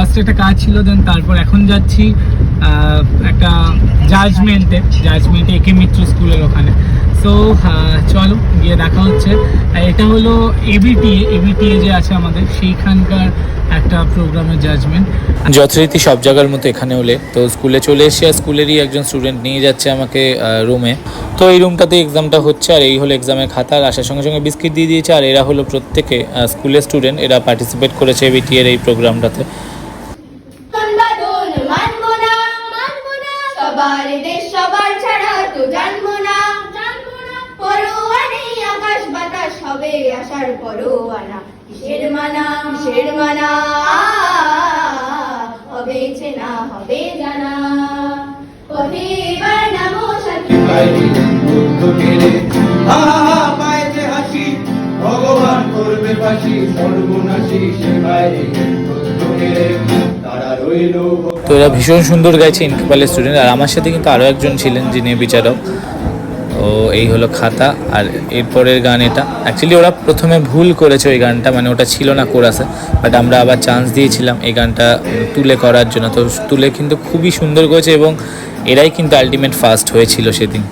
First একটা কাজ ছিল, দেন তারপর এখন যাচ্ছি একটা জাজমেন্টে একে মিত্র স্কুলের ওখানে। সো চলো গিয়ে দেখা হচ্ছে। এটা হলো এবিটিএ যে আছে আমাদের, সেইখানকার একটা প্রোগ্রামের জাজমেন্ট। যথারীতি সব জায়গার মতো এখানে হলে তো স্কুলে চলে এসে স্কুলেরই একজন স্টুডেন্ট নিয়ে যাচ্ছে আমাকে রুমে। তো এই রুমটাতে এক্সামটা হচ্ছে, আর এই হলো এক্সামের খাতা। আর আসার সঙ্গে সঙ্গে বিস্কিট দিয়ে দিয়েছে। আর এরা হলো প্রত্যেকে স্কুলের স্টুডেন্ট, এরা পার্টিসিপেট করেছে এবিটিএর এই প্রোগ্রামটাতে। সবার দেশ সবার ছাড়া তো জানবো না, পরোয়া নেই আকাশ বাতাস হবে আসার পরোয়ানা। কিসের মানা হবে চেনা হবে জানা, পথে এবার নামো সাথী। পায়েতে হাসি ভগবান করবে ফাঁসি, সর্বনাশী সেবায় তারা রইল। তো এরা ভীষণ সুন্দর গাইছে ইনকিপালের স্টুডেন্ট। আর আমার সাথে কিন্তু আরও একজন ছিলেন যিনি বিচারক। ও এই হলো খাতা। আর এরপরের গান এটা অ্যাকচুয়ালি ওরা প্রথমে ভুল করেছে ওই গানটা, মানে ওটা ছিল না কোরাসে, বাট আমরা আবার চান্স দিয়েছিলাম এই গানটা তুলে করার জন্য। তো তুলে কিন্তু খুবই সুন্দর করেছে এবং এরাই কিন্তু আলটিমেট ফার্স্ট হয়েছিল সেদিন।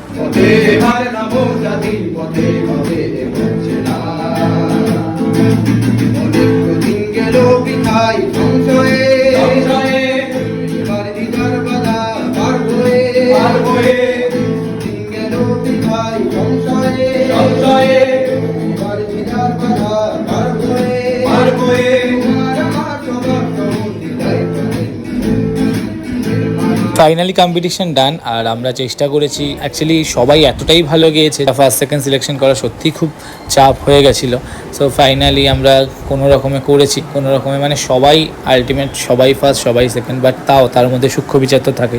ফাইনালি কম্পিটিশন ডান। আর আমরা চেষ্টা করেছি, অ্যাকচুয়ালি সবাই এতটাই ভালো গিয়েছে, ফার্স্ট সেকেন্ড সিলেকশন করা সত্যিই খুব চাপ হয়ে গেছিলো। সো ফাইনালি আমরা কোনো রকমে করেছি, কোনো রকমে, মানে সবাই আলটিমেট, সবাই ফার্স্ট সবাই সেকেন্ড, বাট তাও তার মধ্যে সূক্ষ্ম বিচার তো থাকে।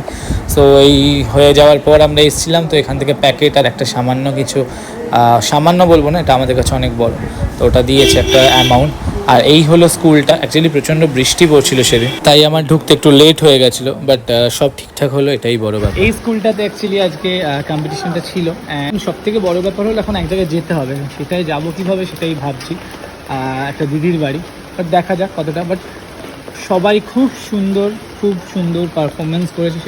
সো এই হয়ে যাওয়ার পর আমরা এসেছিলাম, তো এখান থেকে প্যাকেট আর একটা সামান্য কিছু, সামান্য বলবো না, এটা আমাদের কাছে অনেক বড়, তো ওটা দিয়েছে একটা অ্যামাউন্ট। আর এই হলো স্কুলটা। অ্যাকচুয়ালি প্রচণ্ড বৃষ্টি পড়ছিল সেদিন, তাই আমার ঢুকতে একটু লেট হয়ে গেছিলো, বাট সব ঠিকঠাক হলো, এটাই বড় ব্যাপার। এই স্কুলটাতে অ্যাকচুয়ালি আজকে কম্পিটিশনটা ছিল। সব থেকে বড় ব্যাপার হলো এখন এক জায়গায় যেতে হবে, সেটাই যাবো কীভাবে সেটাই ভাবছি। একটা দিদির বাড়ি, বাট দেখা যাক কতটা। বাট সবাই খুব সুন্দর পারফরমেন্স করেছে।